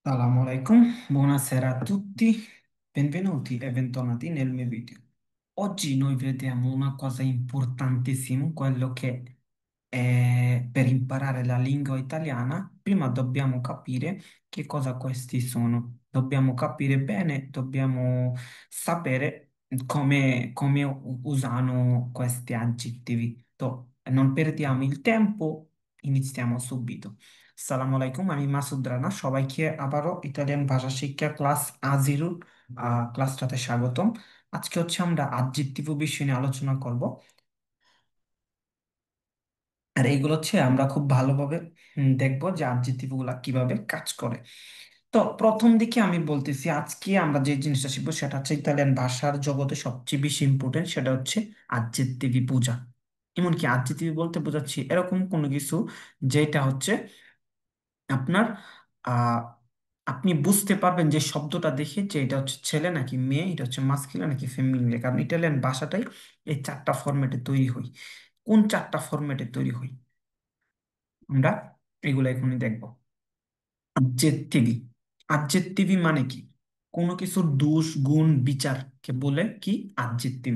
Assalamu alaikum, buonasera a tutti, benvenuti e bentornati nel mio video. Oggi noi vediamo una cosa importantissima, quello che per imparare la lingua italiana, prima dobbiamo capire che cosa questi sono. Dobbiamo capire bene, dobbiamo sapere come usano questi aggettivi. Non perdiamo il tempo, iniziamo subito. সালামু আলাইকুম, আমি মাসুদ রানা। সবাইকে আবারও Italian ভাষা শিক্ষা class আজিরুর ক্লাসটাতে স্বাগতম। আজকে হচ্ছে আমরা আদজেক্টিভ বিষয় নিয়ে আলোচনা করব। আর এইগুলো হচ্ছে আমরা খুব ভালোভাবে দেখবো যে আদজেক্টিভ গুলা কিভাবে কাজ করে। তো প্রথম দিকে আমি বলতেছি, আজকে আমরা যে জিনিসটা শিখবো সেটা হচ্ছে ইতালিয়ান ভাষার জগতে সবচেয়ে বেশি ইম্পর্টেন্ট, সেটা হচ্ছে আদজেক্টিভ বোঝা। এমনকি আদজেক্টিভ বলতে বোঝাচ্ছি এরকম কোনো কিছু যেটা হচ্ছে আপনার আহ আপনি বুঝতে পারবেন যে শব্দটা দেখে যে এটা হচ্ছে ছেলে নাকি মেয়ে, এটা হচ্ছে মাস্কুলিন নাকি ফেমিনিন। কারণ ইটালিয়ান ভাষাটাই এই চারটা ফরম্যাটে তৈরি হয়। কোন চারটা ফরম্যাটে তৈরি হয় আমরা এগুলো এখনই দেখবো। আবজেক্টিভি। আবজেক্টিভি মানে কি? কোনো কিছুর দোষ গুণ বিচারকে বলে কি আবজেক্টিভ।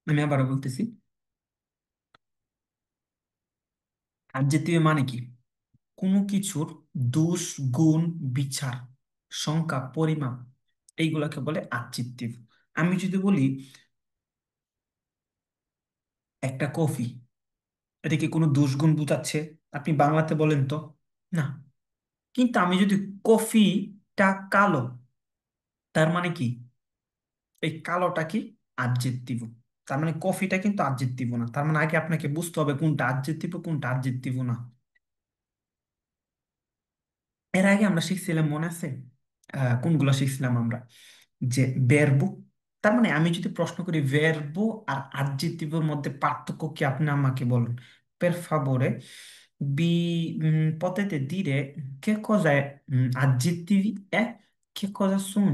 আমি আবারও বলতেছি, আবজেক্টিভ মানে কি? কোনো কিছুর দোষ গুণ বিচার, সংখ্যা, পরিমাপ, এইগুলাকে বলে অ্যাডজেক্টিভ। আমি যদি বলি একটা কফি, এটা কি কোনো দোষ গুণ বোঝাচ্ছে? আপনি বাংলাতে বলেন তো, না। কিন্তু আমি যদি কফিটা কালো, তার মানে কি এই কালোটা কি অ্যাডজেক্টিভ? তার মানে কফিটা কিন্তু অ্যাডজেক্টিভ না। তার মানে আগে আপনাকে বুঝতে হবে কোনটা অ্যাডজেক্টিভ কোনটা অ্যাডজেক্টিভ না। এর আগে আমরা শিখছিলাম, মনে আছে? কোনগুলো শিখছিলাম আমরা? যে ভেরবো। তার মানে আমি যদি প্রশ্ন করি ভেরবো আর অ্যাডজেক্টিভের মধ্যে পার্থক্য কি, আপনি আমাকে বলুন। Per favore, potete dire che cosa è aggettivi e che cosa sono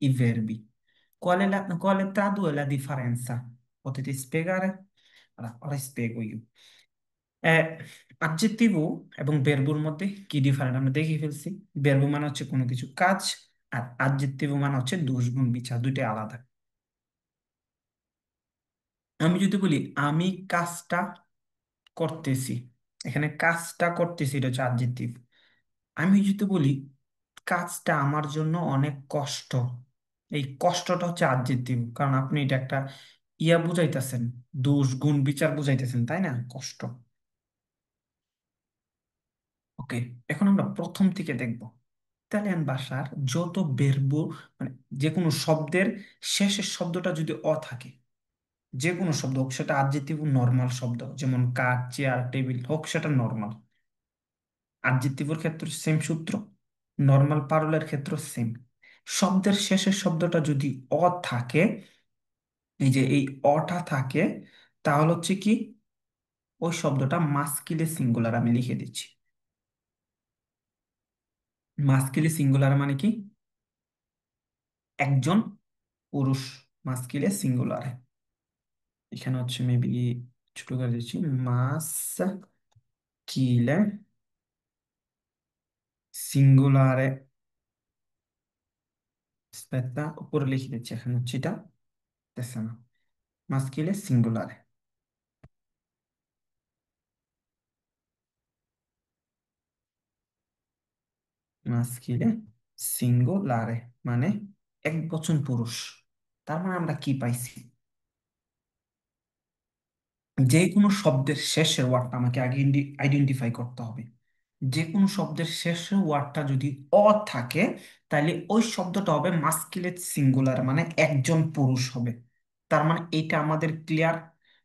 i verbi? Quale tra due è la differenza? Potete spiegare? Allora, ora spiego io. Adjective এবং ভার্বর মধ্যে কি ডিফারেন্ট আমরা দেখে ফেলছি। ভার্ব মানে হচ্ছে কোনো কিছু কাজ, আর অ্যাডজেক্টিভ মানে হচ্ছে দোষ গুণ বিচার, দুইটাই আলাদা। আমি যদি বলি আমি কাজটা করতেছি, এখানে কাজটা করতেছি এটা হচ্ছে অ্যাডজেক্টিভ। আমি যদি বলি কাজটা আমার জন্য অনেক কষ্ট, এই কষ্টটা হচ্ছে অ্যাডজেক্টিভ। কারণ আপনি এটা একটা ইয়া বুঝাইতেছেন, দোষ গুণ বিচার বুঝাইতেছেন, তাই না? কষ্ট। ওকে, এখন আমরা প্রথম থেকে দেখব। ইতালিয়ান ভাষার যত বেরবো, মানে যে কোনো শব্দের শেষের শব্দটা যদি অ থাকে, যে কোনো শব্দ হোক, সেটা অ্যাডজেক্টিভ নর্মাল শব্দ, যেমন কাঠ, চেয়ার, টেবিল হোক, সেটা নর্মাল। অ্যাডজেক্টিভের ক্ষেত্রে সেম সূত্র, নর্মাল পারলের ক্ষেত্রে সেম। শব্দের শেষের শব্দটা যদি অ থাকে, এই যে এই অটা থাকে, তাহলে হচ্ছে কি ওই শব্দটা মাস্কিলে সিঙ্গুলার। আমি লিখে দিচ্ছি, মাস্কিলে সিঙ্গুলার মানে কি একজন পুরুষ, মাস্কিলে সিঙ্গুলারে। এখানে হচ্ছে মেবি ছোট করে দিচ্ছি, মাস কিলে সিঙ্গুলারে। aspetta, উপরে লিখে দিচ্ছি, এখানে হচ্ছে এটা দেখছে না, মাস্কিলে সিঙ্গুলারে। মাস্কিলে সিঙ্গুলারে মানে এক বচন পুরুষ। তার মানে আমরা কি পাইছি? যে কোনো শব্দের শেষের ওয়ার্ডটা আমাকে আগে আইডেন্টিফাই করতে হবে। যে কোনো শব্দের শেষের ওয়ার্ডটা যদি অ থাকে, তাহলে ওই শব্দটা হবে মাস্কিলেট সিঙ্গুলার, মানে একজন পুরুষ হবে। তার মানে এটা আমাদের ক্লিয়ার।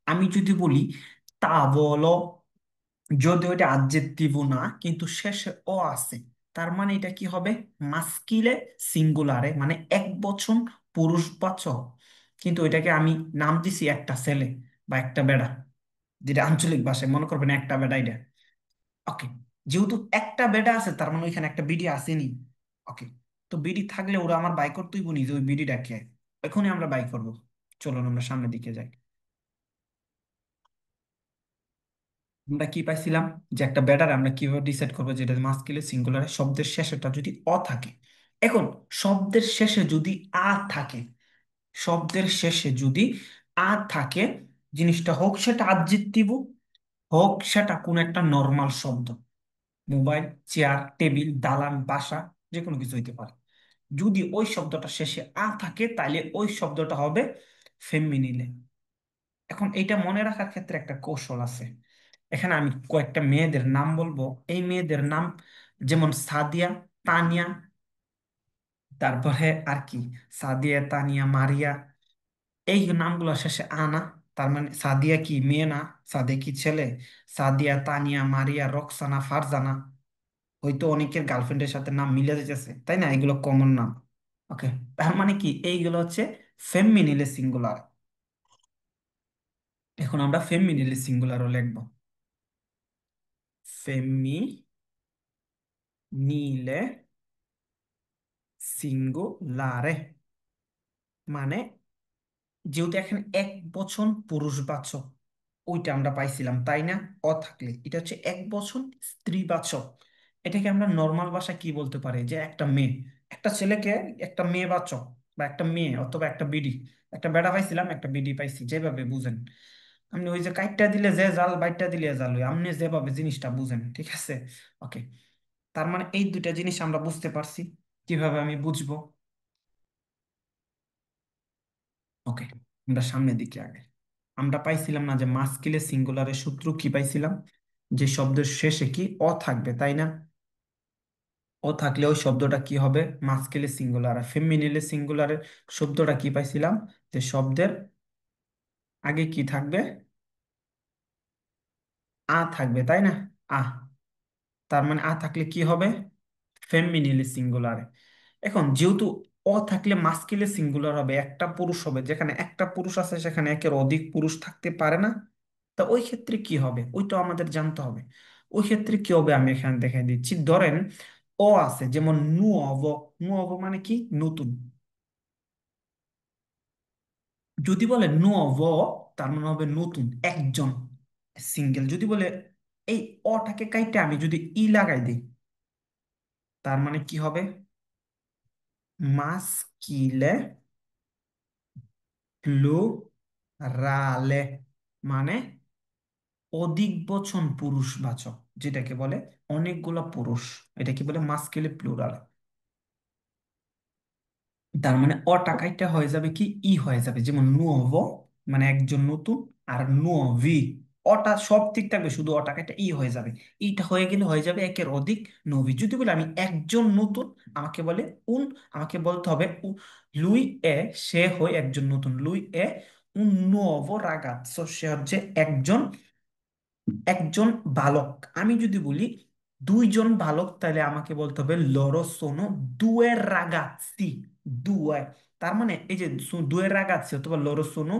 আমি যদি বলি তা বলো, যদিও এটা অ্যাডজেক্টিভ না কিন্তু শেষে অ আছে, তার মানে এটা কি হবে মাস্কিলে সিঙ্গুলারে, মানে এক বচন পুরুষবাচক। কিন্তু এটাকে আমি নাম দিছি একটা ছেলে বা একটা বেড়া, যেটা আঞ্চলিক ভাষায় মনে করবেন একটা বেড়া এটা। ওকে, যেহেতু একটা বেডা আছে তার মানে ওইখানে একটা বিডি আসেনি। ওকে, তো বিডি থাকলে ওরা আমার বাই করতেই বনি যে ওই বিডিটাকে এখনই আমরা বাই করব। চলুন আমরা সামনের দিকে যাই। আমরা কি পাইছিলাম, যে একটা ব্যাটার আমরা কিভাবে ডিসাইড করবো যেটা মাস্কিউলার সিঙ্গুলার, শব্দের শেষেটা যদি অ থাকে। এখন শব্দের শেষে যদি আ থাকে, শব্দের শেষে যদি আ থাকে, জিনিসটা হোক সেটা অ্যাডজেক্টিভ, হোক সেটা কোন একটা নর্মাল শব্দ, মোবাইল, চেয়ার, টেবিল, দালান, বাসা, যে কোনো কিছু হইতে পারে। যদি ওই শব্দটা শেষে আ থাকে তাহলে ওই শব্দটা হবে ফেমিনিলে। এখন এইটা মনে রাখার ক্ষেত্রে একটা কৌশল আছে। এখানে আমি কয়েকটা মেয়েদের নাম বলবো, এই মেয়েদের নাম যেমন সাদিয়া, তানিয়া, তারপরে আর কি, সাদিয়া, তানিয়া, মারিয়া, এই নামগুলো শেষে আনা। তার মানে সাদিয়া কি মেয়ে না? সাদিয়া কি ছেলে? সাদিয়া, তানিয়া, মারিয়া, রক্সানা, ফারজানা, হয়তো অনেকের গার্লফ্রেন্ডের সাথে নাম মিলে যেতেছে, তাই না? এগুলো কমন নাম। ওকে, তার মানে কি এইগুলো হচ্ছে ফেমিনিলে সিঙ্গুলার। এখন আমরা ফেমিনিলে সিঙ্গুলারও লিখবো, ফেমিনিলে সিঙ্গুলারে, মানে যেহেতু এখানে এক বচন পুরুষবাচক, ওইটা আমরা পাইছিলাম তাই না? অ থাকলে এটা হচ্ছে এক বচন স্ত্রীবাচক। এটাকে আমরা নর্মাল ভাষা কি বলতে পারি, যে একটা মেয়ে, একটা ছেলেকে একটা মেয়ে বাচক, বা একটা মেয়ে অথবা একটা বিডি, একটা বেড়া পাইছিলাম একটা বিডি পাইছি, যেভাবে বুঝেন। আপনি ওই যে কাইটটা দিলে যে জাল, বাইটটা দিলে জাল, ওই আপনি যেভাবে জিনিসটা বুঝেন, ঠিক আছে? ওকে, তার মানে এই দুইটা জিনিস আমরা বুঝতে পারছি। কিভাবে আমি বুঝবো? ওকে, আমরা সামনের দিকে আগে, আমরা পাইছিলাম না যে মাস্কিলে সিঙ্গুলারের সূত্র কি পাইছিলাম, যে শব্দের শেষে কি অ থাকবে, তাই না? ও থাকলে ওই শব্দটা কি হবে? মাস্কিলে সিঙ্গুলার। আর ফেমিনিলে সিঙ্গুলারের শব্দটা কি পাইছিলাম, যে শব্দের আগে কি থাকবে? আ থাকবে, তাই না? আ, তার মানে আ থাকলে কি হবে? ফেমিনিলে সিঙ্গুলারে। এখন যেহেতু অ থাকলে মাস্কিলে সিঙ্গুলার হবে, একটা পুরুষ হবে, যেখানে একটা পুরুষ আছে সেখানে একের অধিক পুরুষ থাকতে পারে না। তা ওই ক্ষেত্রে কি হবে ওইটা আমাদের জানতে হবে। ওই ক্ষেত্রে কি হবে আমি এখানে দেখাই দিচ্ছি। ধরেন অ আছে, যেমন নুঅভ। নুঅভ মানে কি? নতুন। যদি বলে নুঅভ, তার মানে হবে নতুন, একজন, সিঙ্গেল। যদি বলে এই অটাকে কাইটে আমি যদি ই লাগাই দিই, তার মানে কি হবে? মাস্কিলে প্লুরালে, মানে অধিক বচন পুরুষবাচক, যেটাকে বলে অনেকগুলা পুরুষ, এটা কি বলে? মাস্কিলে প্লুরাল। তার মানে অটাকাইটা হয়ে যাবে কি? ই হয়ে যাবে, যেমন নুয়ভ মানে একজন নতুন, আর নুয়ভি, অটা সব ঠিক থাকবে, শুধু অটাকাইটা ই হয়ে যাবে। ইটা হয়ে গেলে হয়ে যাবে একের অধিক নবী। যদি বলে আমি একজন নতুন, আমাকে বলে উন, আমাকে বলতে হবে লুই এ, সে হয় একজন নতুন, লুই এ উন নুয়ভো রাগাৎসো, সে হচ্ছে একজন, একজন বালক। আমি যদি বলি দুইজন বালক, তাহলে আমাকে বলতে হবে লরো সোনো দুয়ে রাগাচ্ছি, দুয়ে। তার মানে এই যে দুয়ে রাগাচ্ছি অথবা লরো সোনো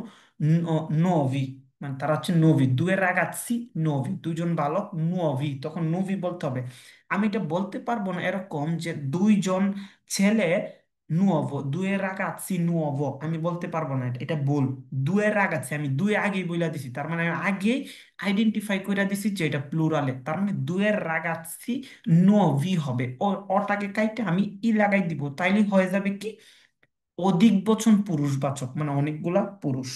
নোভি, মানে তারা হচ্ছে নবী, দুয়ে রাগাচ্ছি নবী, দুইজন বালক নবী, তখন নবী বলতে হবে। আমি এটা বলতে পারবো না এরকম যে দুইজন ছেলে নুয়ভো, দুয়ে রাগাচ্ছি নুয়ভো, আমি বলতে পারবো না, এটা এটা ভুল। দুয়ে রাগাচ্ছি, আমি দুয়ে আগেই বইলা দিছি, তার মানে আমি আগে আইডেন্টিফাই করে দিছি যে এটা প্লুরালে, তার মানে দুয়ের রাগাচ্ছি নভি হবে। ও, অটাকে কাইটে আমি ই লাগাই দিব, তাইলে হয়ে যাবে কি? অধিক বচন পুরুষবাচক, মানে অনেকগুলা পুরুষ।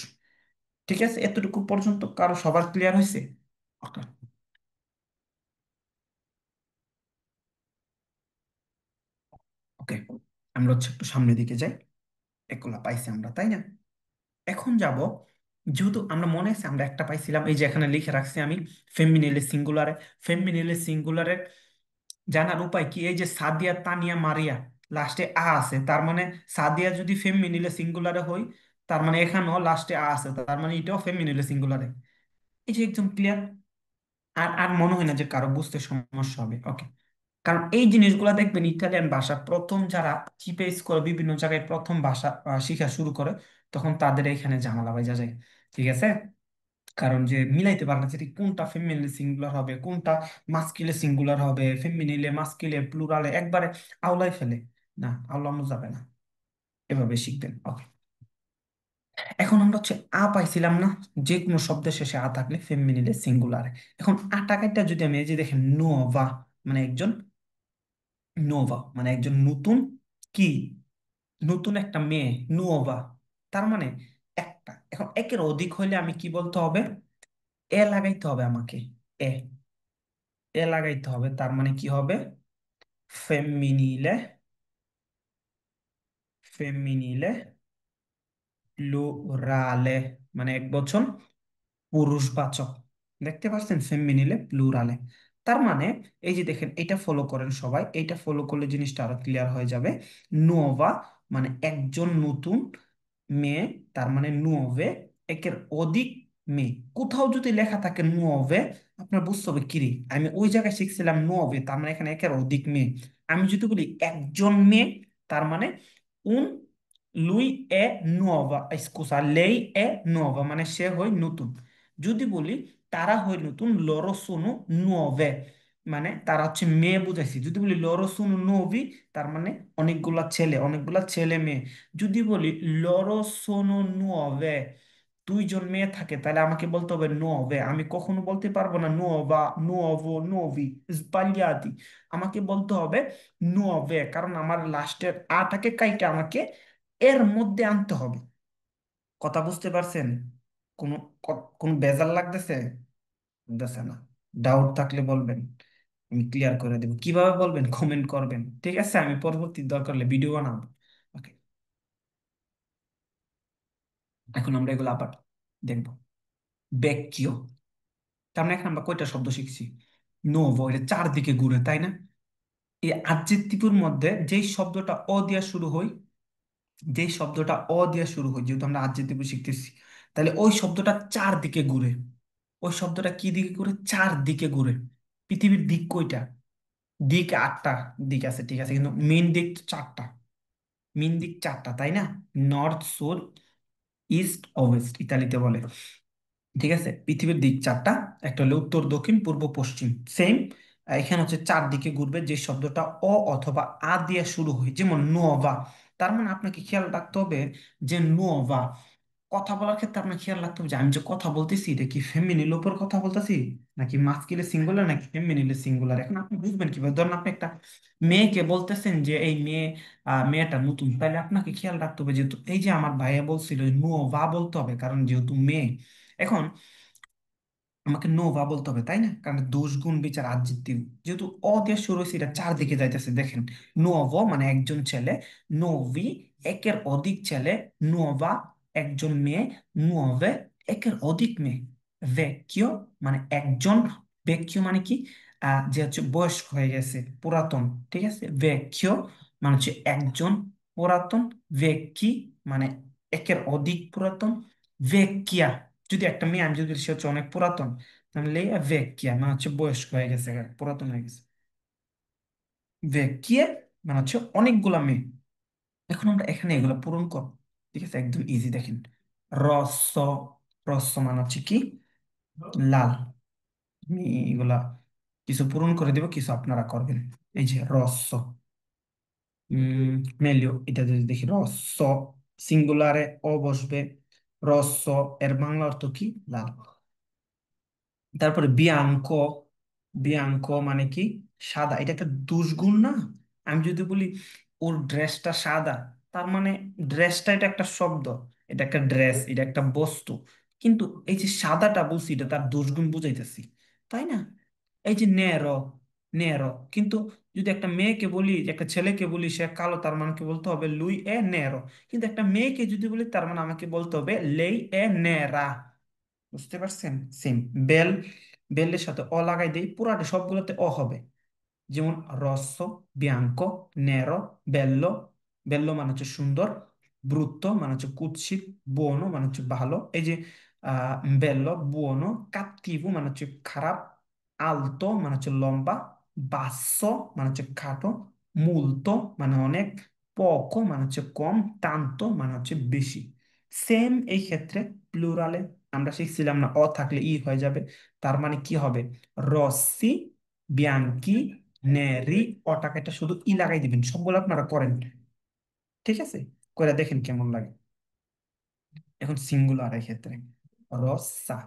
ঠিক আছে, এতটুকু পর্যন্ত কারো সবার ক্লিয়ার হয়েছে? ওকে, ওকে, আমরা হচ্ছে একটু সামনের দিকে যাই। এগুলা পাইছি আমরা, তাই না? এখন যাব, যেহেতু আমরা মনে আছে আমরা একটা পাইছিলাম, এই যে এখানে লিখে রাখছি আমি, ফেমিনিলে সিঙ্গুলারে। ফেমিনিলে সিঙ্গুলারে জানার উপায় কি? এই যে সাদিয়া, তানিয়া, মারিয়া, লাস্টে আ আছে, তার মানে সাদিয়া যদি ফেমিনিলে সিঙ্গুলারে হই, তার মানে এখানেও লাস্টে আ আছে, তার মানে এটাও ফেমিনিলে সিঙ্গুলারে। এই যে একদম ক্লিয়ার। আর আর মনে হয় না যে কারো বুঝতে সমস্যা হবে। ওকে, কারণ এই জিনিসগুলো দেখবেন ইটালিয়ান ভাষা প্রথম যারা চিপেস করে বিভিন্ন জায়গায় প্রথম ভাষা শিখা শুরু করে, তখন তাদের এখানে ঝামেলা বাইজা যায়। ঠিক আছে, কারণ যে মিলাইতে পারে না যে কোনটা ফেমিনিলে সিঙ্গুলার হবে, কোনটা মাস্কিলে সিঙ্গুলার হবে, ফেমিনিলে মাস্কিলে প্লুরালে, একবারে আওলাই ফেলে। না, আওলানো যাবে না, এভাবে শিখবেন। ওকে। এখন আমরা হচ্ছে আ পাইছিলাম না, যে কোনো শব্দের শেষে আ থাকলে ফেমিনিলে সিঙ্গুলারে। এখন আটা কাইটা যদি আমি এই যে দেখেন নোভা, মানে একজন, নোভা মানে একজন নতুন কি, নতুন একটা মেয়ে, নোভা, তার মানে একটা। এখন একের অধিক হইলে আমি কি বলতে হবে, এ লাগাইতে হবে আমাকে, এ, এ লাগাইতে হবে, তার মানে কি হবে, ফেমিনিলে, ফেমিনিলে প্লুরালে, মানে এক বচন পুরুষবাচক। দেখতে পাচ্ছেন ফেমিনিলে প্লুরালে। তার মানে এই যে দেখেন, এটা ফলো করেন সবাই, এইটা ফলো করলে জিনিসটা আরো ক্লিয়ার হয়ে যাবে। নোভা মানে একজন নতুন মেয়ে, তার মানে নুওভে, একের অধিক মেয়ে। কোথাও যদি লেখা থাকে নুওভে, আপনার বুঝতে হবে কিরে, আমি ওই জায়গায় শিখছিলাম নুওভে, তার মানে এখানে একের অধিক মেয়ে। আমি যদি বলি একজন মেয়ে, তার মানে উন লুই এ নুওভা, স্কুসা লেই এ নুওভা, মানে সে হয় নতুন। যদি বলি তারা হয় নতুন, লরো সোনো নুওভে, মানে তারা হচ্ছে মেয়ে বুঝাইছি। যদি বলি লরো সোনো নোভি, তার মানে অনেকগুলা ছেলে, অনেকগুলা ছেলে মেয়ে। যদি বলি লরো সোনো নুওভে, দুইজন মেয়ে থাকে, তাহলে আমাকে বলতে হবে নুওভে। আমি কখনো বলতে পারবো না নুওভা, নুওভো, নোভি, স্বাগলিয়াতি। আমাকে বলতে হবে নুওভে, কারণ আমার লাস্টের আটাকে কাইটা আমাকে এর মধ্যে আনতে হবে। কথা বুঝতে পারছেন? কোনো কোনো বেজাল লাগতেছে? বুঝতেছে না? ডাউট থাকলে বলবেন, আমি ক্লিয়ার করে দেবো। কিভাবে বলবেন, কমেন্ট করবেন, ঠিক আছে? আমি পরবর্তী দরকার হলে ভিডিও বানাবো। ওকে, এখন আমরা এগুলো আবার দেখবো। ব্যাকীয়, তার মানে এখন আমরা কয়টা শব্দ শিখছি? নোভো, এটা চারদিকে ঘুরে, তাই না? এই অ্যাডজেক্টিভের মধ্যে যেই শব্দটা অ দিয়া শুরু হয়, যেই শব্দটা অ দিয়া শুরু হয়, যেহেতু আমরা অ্যাডজেক্টিভ শিখতেছি, তাহলে ওই শব্দটা চারদিকে ঘুরে। ওই শব্দটা কি দিকে ঘুরে? চারদিকে ঘুরে। পৃথিবীর দিক কয়টা? দিক আটটা দিক আছে, ঠিক আছে, কিন্তু মেন দিক তো চারটা। মেন দিক চারটা, তাই না? নর্থ, সাউথ, ইস্ট, ওয়েস্ট ইতালিতে বলে। ঠিক আছে, পৃথিবীর দিক চারটা, একটা হলো উত্তর, দক্ষিণ, পূর্ব, পশ্চিম। সেম এখানে হচ্ছে চারদিকে ঘুরবে যে শব্দটা অ অথবা আ দিয়ে শুরু হয়, যেমন নোভা। তার মানে আপনাকে খেয়াল রাখতে হবে যে নোভা, কথা বলার ক্ষেত্রে আপনার খেয়াল রাখতে হবে যে আমি যে কথা বলতেছি এটা কি ফেমিনিল উপর কথা বলতেছি, নাকি মাস্কিলে সিঙ্গুলার, নাকি ফেমিনিলে সিঙ্গুলার। এখন আপনি বুঝবেন কিভাবে? ধরুন আপনি একটা মেয়েকে বলতেছেন যে এই মেয়ে, মেয়েটা নতুন, তাহলে আপনাকে খেয়াল রাখতে হবে যেহেতু এই যে আমার ভাইয়া বলছিল নোভা বলতে হবে, কারণ যেহেতু মেয়ে। এখন আমাকে নোভা বলতে হবে, তাই না? কারণ দোষ গুণ বিচার adjective, যেহেতু অ দিয়ে শুরু হয়েছে, এটা চারদিকে যাইতেছে। দেখেন, নোভো মানে একজন ছেলে, নোভি একের অধিক ছেলে, নোভা একজন মেয়ে, নোভে একের অধিক মেয়ে। ভেক্কিও মানে একজন, ভেক্কিও মানে কি, যে হচ্ছে বয়স্ক হয়ে গেছে, পুরাতন। ঠিক আছে, ভেক্কিও মানে হচ্ছে একজন পুরাতন, ভেক্কি মানে একের অধিক পুরাতন, ভেক্কিয়া যদি একটা মেয়ে, আমি যদি বলি সে হচ্ছে অনেক পুরাতন, তাহলে ভেক্কিয়া মানে হচ্ছে বয়স্ক হয়ে গেছে, পুরাতন হয়ে গেছে। ভেক্কিয়ে মানে হচ্ছে অনেকগুলা মেয়ে। এখন আমরা এখানে এগুলো পূরণ করব, ঠিক আছে? একদম ইজি, দেখেন। রস, রস মানে হচ্ছে কি, লাল। আমি এগুলা কিছু পূরণ করে দেব, কিছু আপনারা করবেন। এই যে রস, মেলিও, এটা যদি দেখি রস, সিঙ্গুলারে অ বসবে, রস, এর বাংলা অর্থ কি, লাল। তারপরে বিয়াঙ্ক, বিয়াঙ্ক মানে কি, সাদা। এটা একটা দুষ্গুণ না? আমি যদি বলি ওর ড্রেসটা সাদা, তার মানে ড্রেসটা এটা একটা শব্দ, এটা একটা ড্রেস, এটা একটা বস্তু। কিন্তু এই যে সাদাটা বলছি, এটা তার দুষ্গুণ বুঝাইতেছি, তাই না? এই যে নেরো, নেরো, কিন্তু যদি একটা মেয়েকে বলি, একটা ছেলেকে বলি সে কালো, তার মানে কি বলতে হবে লুই এ নেরো। কিন্তু একটা মেয়েকে যদি বলি, তার মানে আমাকে বলতে হবে লেই এ নেরা। বুঝতে পারছেন? সেম, বেল, বেলের সাথে অ লাগাই দেই, পুরাটা সবগুলোতে অ হবে। যেমন রস্স, বিয়াঙ্কো, নেরো, বেল্লো। বেল্লো মানে হচ্ছে সুন্দর, ব্রুত্তো মানে হচ্ছে কুৎসিত, বুওনো মানে হচ্ছে ভালো। এই যে বেল্লো, বুওনো, কাত্তিভু মানে হচ্ছে খারাপ, আলতো মানে হচ্ছে লম্বা, বাsso মানে হচ্ছে খাটো, মুলতো মানে অনেক, পকো মানে হচ্ছে কম, তান্তো মানে হচ্ছে বেশি। সেম এই ক্ষেত্রে প্লুরালে আমরা শিখছিলাম না, অ থাকলে ই হয়ে যাবে। তার মানে কি হবে, রসি, বিয়াঙ্কি, নেরি, অটাকে এটা শুধু ই লাগাই দিবেন। সবগুলো আপনারা করেন, ঠিক আছে? করে দেখেন কেমন লাগে। এখন সিঙ্গুলারের ক্ষেত্রে রসা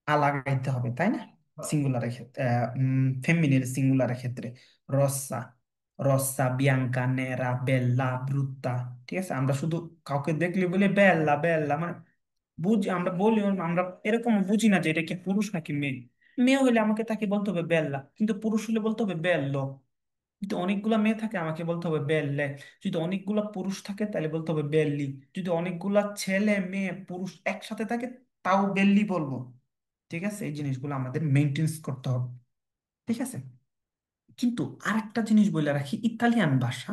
আ লাগাইতে হবে, তাই না? সিঙ্গুলারের ক্ষেত্রে, ফেমিনিল সিঙ্গুলারের ক্ষেত্রে রসা, রসা বিয়াঙ্কা নেরা বেল্লা ব্রুত্তা। ঠিক আছে, আমরা শুধু কাউকে দেখলে বলি বেল্লা বেল্লা, মানে বুঝি, আমরা বলি, আমরা এরকম বুঝি না যে এটা কি পুরুষ নাকি মেয়ে। মেয়ে হলে আমাকে তাকে বলতে হবে বেল্লা, কিন্তু পুরুষ হলে বলতে হবে বেল্লো। যদি অনেকগুলা মেয়ে থাকে আমাকে বলতে হবে বেল্লে। যদি অনেকগুলা পুরুষ থাকে তাহলে বলতে হবে বেল্লি। যদি অনেকগুলা ছেলে মেয়ে পুরুষ একসাথে থাকে তাও বেল্লি বলবো। ঠিক আছে, এই জিনিসগুলো আমাদের মেনটেন্স করতে হবে। ঠিক আছে, কিন্তু আরেকটা জিনিস বলে রাখি, ইতালিয়ান ভাষা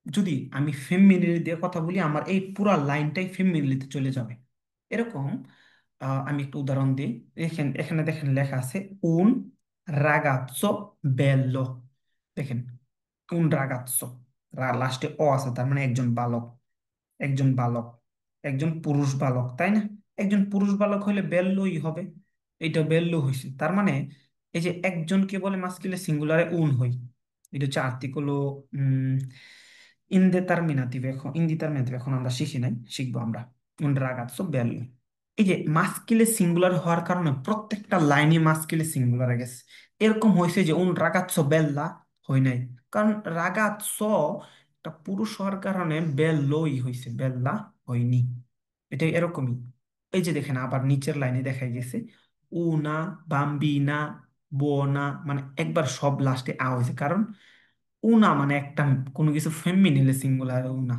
যদি আমি ফেমিনিলি দিয়ে কথা বলি, আমার এই পুরা লাইনটাই ফেমিনিলিতে চলে যাবে। এরকম আমি একটা উদাহরণ দিই। এখানে এখানে দেখেন লেখা আছে উন রাগাজ্জো বেল্লো। দেখেন উন রাগাজ্জো, লাস্টে অ আছে, তার মানে একজন বালক, একজন বালক, একজন পুরুষ বালক, তাই না? একজন পুরুষ বালক হলে বেল্লোই হবে। এটা বেল্লো হয়েছে, তার মানে এই যে একজনকে বলে মাস্কিলে সিঙ্গুলারে উন হই। এটা হচ্ছে আর্টিকেলো ইনদেটারমিনাটিভ। এখন ইনডিটারমিনেটিভ এখন আমরা শিখি নাই, শিখবো আমরা। উন রাগাৎসো বেল্লো। এই যে মাস্কিলে সিঙ্গুলার হওয়ার কারণে প্রত্যেকটা লাইনে মাস্কিলে সিঙ্গুলার গেছে। এরকম হয়েছে যে উন রাগাৎসো বেল্লা হয় নাই, কারণ রাগাৎসো একটা পুরুষ হওয়ার কারণে বেল্লোই হয়েছে, বেল্লা হয়নি। এটা এরকমই। এই যে দেখেন আবার নিচের লাইনে দেখাই গেছে উনা বাম্বিনা বোনা, মানে একবার সব লাস্টে আ হয়েছে, কারণ উনা মানে একটা কোনো কিছু ফেমিনিলে সিঙ্গুলার উনা।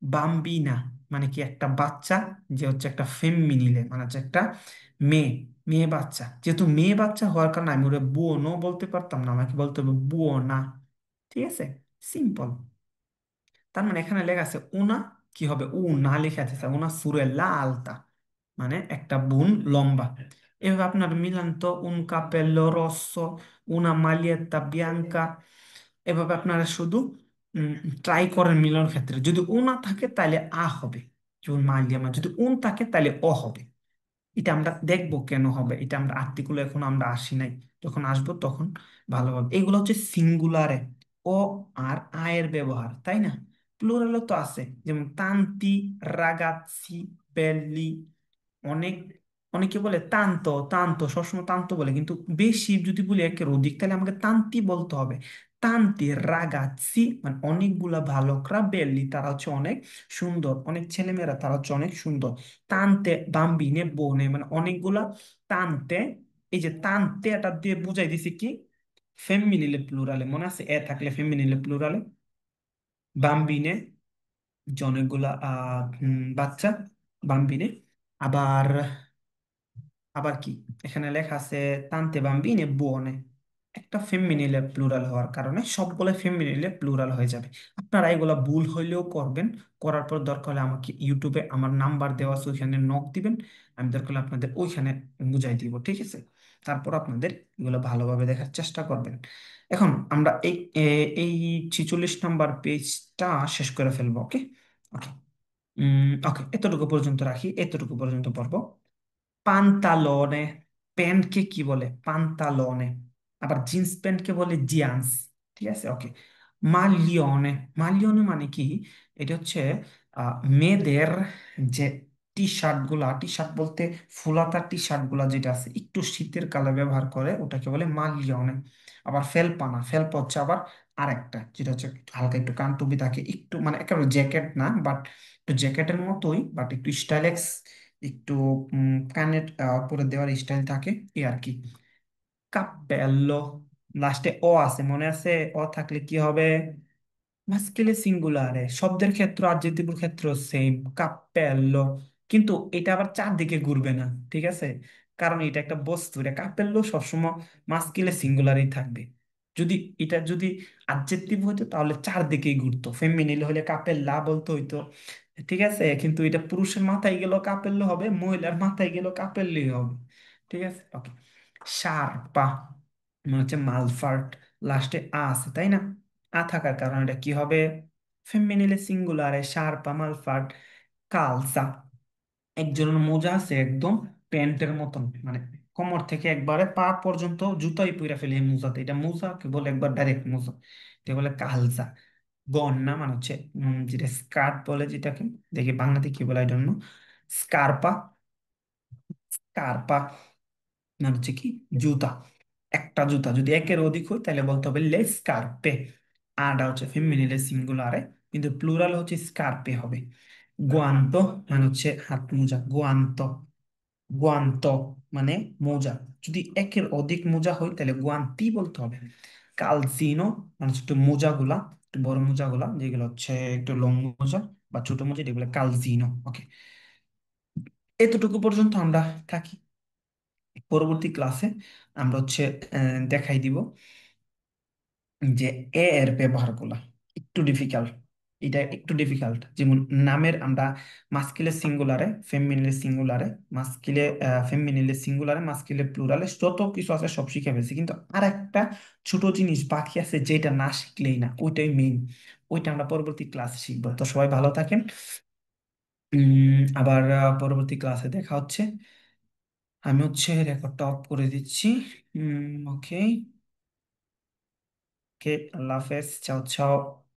বাম্বিনা মানে কি একটা বাচ্চা, যে হচ্ছে একটা ফেমিনিলে মানে হচ্ছে একটা মেয়ে, মেয়ে বাচ্চা। যেহেতু মেয়ে বাচ্চা হওয়ার কারণে আমি ওরা বুয়নো বলতে পারতাম না, আমাকে বলতে হবে বুয়না। ঠিক আছে, সিম্পল। তার মানে এখানে লেখা আছে উনা, কি হবে উ না লেখা আছে উনা সুরেল্লা আলতা, মানে একটা বোন লম্বা। এভাবে আপনার মিলান তো উন কাপেল্লো রোসো, উনা মালিয়েত্তা বিয়াঙ্কা। এভাবে আপনারা শুধু ট্রাই করেন মিলানোর ক্ষেত্রে, যদি উ না থাকে তাহলে আ হবে, যেমন মালিয়া, যদি উন থাকে তাহলে অ হবে। এটা আমরা দেখবো কেন হবে, এটা আমরা আর্টিকেলে এখন আমরা আসি নাই, যখন আসবো তখন ভালোভাবে। এগুলো হচ্ছে সিঙ্গুলারে ও আর আয়ের ব্যবহার, তাই না? প্লুরালও তো আছে, যেমন তান্তি, রাগাচ্ছি, বেল্লি। অনেক, অনেকে বলে তান্ত, তান্ত সবসময় তান্ত বলে, কিন্তু বেশি যদি বলি একের অধিক তাহলে আমাকে তান্তি বলতে হবে। তান্তি রাগাচ্ছি মানে অনেকগুলা বালকরা, বেল্লি তারা হচ্ছে অনেক সুন্দর, অনেক ছেলেমেয়েরা তারা হচ্ছে অনেক সুন্দর। তানতে বাম্বিনে বোনে মানে অনেকগুলা। তানতে, এই যে তানতে এটা দিয়ে বুঝাই দিছি কি, ফেমিনিলে প্লুরালে, মনে আছে এ থাকলে ফেমিনিলে প্লুরালে। বাম্বিনে যে অনেকগুলা বাচ্চা, বাম্বিনে। আবার আবার কি, এখানে লেখা আছে তানতে বাম্বিনে বুওনে, একটা ফেমিনিলে প্লুরাল হওয়ার কারণে সবগুলো ফেমিনিলে প্লুরাল হয়ে যাবে। আপনারা এগুলা ভুল হইলেও করবেন, করার পর দরকার হলে আমাকে ইউটিউবে আমার নাম্বার দেওয়া আছে, ওইখানে নক দিবেন। আমি দরকার হলে আপনাদের ওইখানে বুঝাই দিব, ঠিক আছে? তারপর আপনাদের এগুলো ভালোভাবে দেখার চেষ্টা করবেন। এখন আমরা এই 46 নাম্বার পেজটা শেষ করে ফেলবো। ওকে, ওকে, ওকে, এতটুকু পর্যন্ত রাখি, এতটুকু পর্যন্ত পড়বো। পান্তালোনে, প্যান্টকে কি বলে? পান্তালোনে। আবার জিন্স প্যান্টকে বলে জিন্স। ঠিক আছে, ওকে। মালিওনে, মালিওনে মানে কি? এটা হচ্ছে মেয়েদের যে টি শার্ট গুলা, টি শার্ট বলতে ফুলাতা টি শার্ট গুলা যেটা আছে একটু শীতের কালে ব্যবহার করে, ওটাকে বলে মালিওনে। আবার ফেলপানা, ফেলপা হচ্ছে আবার আরেকটা, যেটা হচ্ছে হালকা একটু কানটুপি থাকে, একটু মানে একেবারে জ্যাকেট না, বাট একটু জ্যাকেটের মতোই, বাট একটু স্টাইলেক্স, একটু কানের উপরে দেওয়ার স্টাইল থাকে, এই আর কি। কাপেল্লো, লাস্টে ও আছে, মনে আছে? ও থাকলে কি হবে? মাস্কিলে সিঙ্গুলারে, শব্দের ক্ষেত্র অ্যাডজেক্টিভের ক্ষেত্র সেম, কাপেল্লো। কিন্তু এটা আবার চারদিকে ঘুরবে না, ঠিক আছে? কারণ এটা একটা বস্তু, এটা কাপেল্লো সবসময় মাস্কিলে সিঙ্গুলারই থাকবে। যদি এটা যদি অ্যাডজেক্টিভ হইতো তাহলে চারদিকেই ঘুরতো, ফেমিনিল হলে কাপেল্লা বলতে হইতো। ঠিক আছে, কিন্তু এটা পুরুষের মাথায় গেল কাপেল্লো হবে, মহিলার মাথায় গেল কাপেল্লি হবে। ঠিক আছে, ওকে। শার্পা মানে হচ্ছে মালফার্ট, লাস্টে আ আছে, তাই না? আ থাকার কারণে এটা কি হবে? ফেমিনিলে সিঙ্গুলারে শার্পা মালফার্ট। কালসা, একজনের মোজা আছে একদম প্যান্টের মতন, মানে কোমর থেকে একবারে পা পর্যন্ত জুতাই পইরা ফেলে এই মোজাতে, এটা মোজাকে বলে একবার ডাইরেক্ট মোজা, এটা বলে কালসা। গন্না মানে হচ্ছে যেটা স্কার্ট বলে যেটাকে, দেখি বাংলাতে কি বলে, আই ডোন্ট নো। স্কারপা, স্কারপা মানে হচ্ছে কি জুতা। একটা জুতা যদি একের অধিক হয় তাহলে বলতে হবে লে স্কার্পে। আটা হচ্ছে ফেমিনিলে সিঙ্গুলারে, কিন্তু প্লুরাল হচ্ছে স্কার্পে হবে। গুয়ান্তো মানে হচ্ছে হাত মোজা, গুয়ান্তো। গুয়ান্তো মানে মোজা। যদি একের অধিক মোজা হয় তাহলে গুয়ান্তি বলতে হবে। কালসিনো মানে হচ্ছে একটু মোজাগুলা, একটু বড় মোজাগুলা যেগুলো হচ্ছে একটু লং মোজা বা ছোট মোজা, যেগুলো কালসিনো। ওকে, এতটুকু পর্যন্ত আমরা থাকি। পরবর্তী ক্লাসে আমরা হচ্ছে দেখাই দিব যে এর ব্যবহারগুলা একটু ডিফিকাল্ট। এটা একটু ডিফিকাল্ট, যেমন নামের আমরা মাস্কিলে সিঙ্গুলারে, ফেমিনিলে সিঙ্গুলারে, মাস্কিলে ফেমিনিলে সিঙ্গুলারে, মাস্কিলে প্লুরালে যত কিছু আছে সব শিখে ফেলছি, কিন্তু আর একটা ছোট জিনিস বাকি আছে যেটা না শিখলেই না, ওইটাই মেইন। ওইটা আমরা পরবর্তী ক্লাসে শিখবো। তো সবাই ভালো থাকেন। আবার পরবর্তী ক্লাসে দেখা হচ্ছে। আমি হচ্ছে রেকর্ডটা অফ করে দিচ্ছি। ওকে, ওকে, আল্লাহ হাফেজ, চাও চাও।